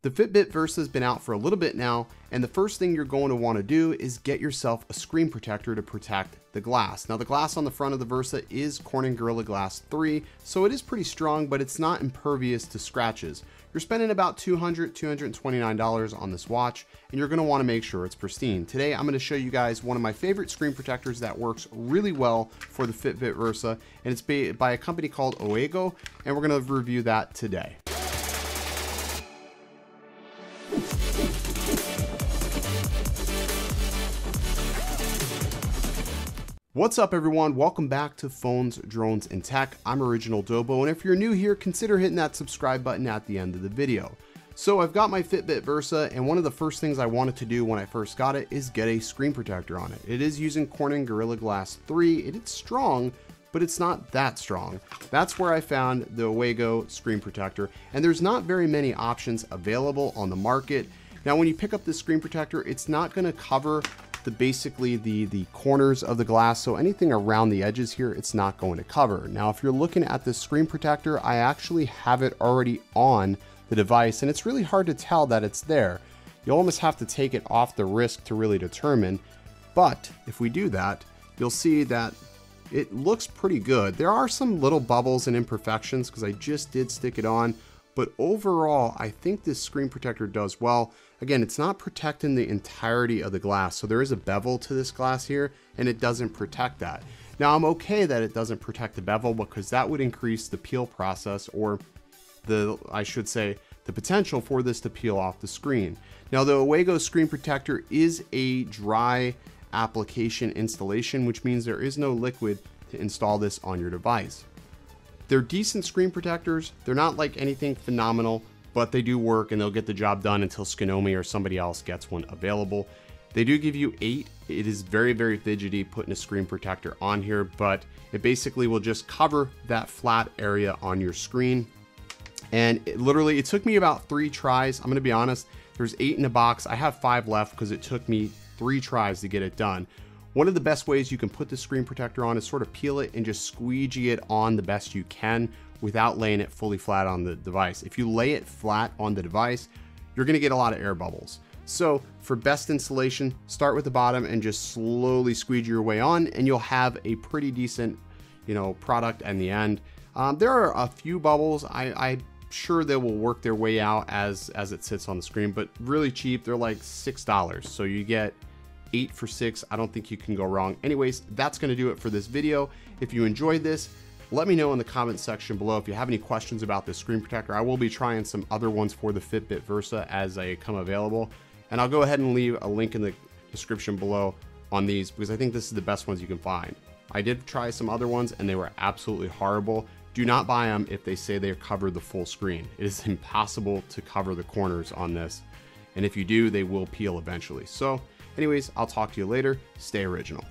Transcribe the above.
The FitBit Versa has been out for a little bit now, and the first thing you're going to want to do is get yourself a screen protector to protect the glass. Now the glass on the front of the Versa is Corning Gorilla Glass 3, so it is pretty strong, but it's not impervious to scratches. You're spending about $229 on this watch, and you're going to want to make sure it's pristine. Today I'm going to show you guys one of my favorite screen protectors that works really well for the FitBit Versa, and it's by a company called Owego, and we're going to review that today. What's up everyone, welcome back to Phones, Drones, and Tech. I'm Original Dobo, and if you're new here, consider hitting that subscribe button at the end of the video. So I've got my FitBit Versa, and one of the first things I wanted to do when I first got it is get a screen protector on it. It is using Corning Gorilla Glass 3, it is strong, but it's not that strong. That's where I found the Owego screen protector, and there's not very many options available on the market. Now when you pick up this screen protector, it's not gonna cover basically the corners of the glass, so anything around the edges here it's not going to cover. Now if you're looking at this screen protector, I actually have it already on the device, and it's really hard to tell that it's there. You'll almost have to take it off the wrist to really determine, but if we do that, you'll see that it looks pretty good. There are some little bubbles and imperfections because I just did stick it on, but overall I think this screen protector does well. Again, it's not protecting the entirety of the glass, so there is a bevel to this glass here, and it doesn't protect that. Now, I'm okay that it doesn't protect the bevel because that would increase the peel process, or I should say, the potential for this to peel off the screen. Now, the Owego screen protector is a dry application installation, which means there is no liquid to install this on your device. They're decent screen protectors. They're not like anything phenomenal, but they do work and they'll get the job done until Skinomi or somebody else gets one available. They do give you 8. It is very, very fidgety putting a screen protector on here, but it basically will just cover that flat area on your screen. And it took me about 3 tries. I'm gonna be honest, there's 8 in the box. I have 5 left because it took me 3 tries to get it done. One of the best ways you can put the screen protector on is sort of peel it and just squeegee it on the best you can without laying it fully flat on the device. If you lay it flat on the device, you're gonna get a lot of air bubbles. So for best installation, start with the bottom and just slowly squeegee your way on, and you'll have a pretty decent, product in the end. There are a few bubbles. I'm sure they will work their way out as it sits on the screen, but really cheap. They're like $6. So you get 8 for 6. I don't think you can go wrong. Anyways, that's gonna do it for this video. If you enjoyed this, let me know in the comment section below if you have any questions about this screen protector. I will be trying some other ones for the FitBit Versa as they come available. And I'll go ahead and leave a link in the description below on these because I think this is the best ones you can find. I did try some other ones and they were absolutely horrible. Do not buy them if they say they cover the full screen. It is impossible to cover the corners on this. And if you do, they will peel eventually. So anyways, I'll talk to you later. Stay original.